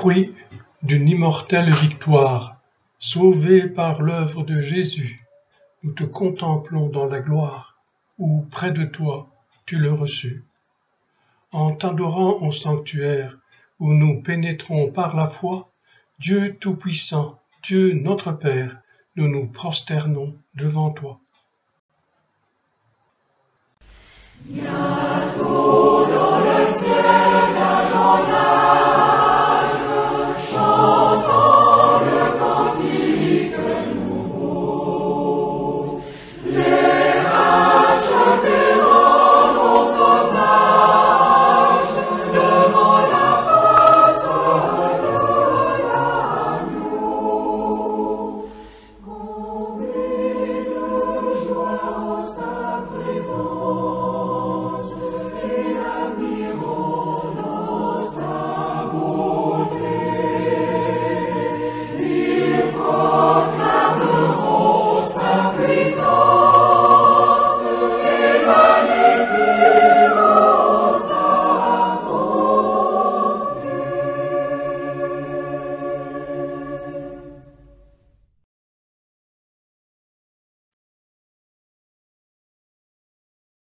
Fruit d'une immortelle victoire, sauvés par l'œuvre de Jésus, nous te contemplons dans la gloire, où près de toi tu le reçus. En t'adorant au sanctuaire, où nous pénétrons par la foi, Dieu Tout-Puissant, Dieu notre Père, nous nous prosternons devant toi.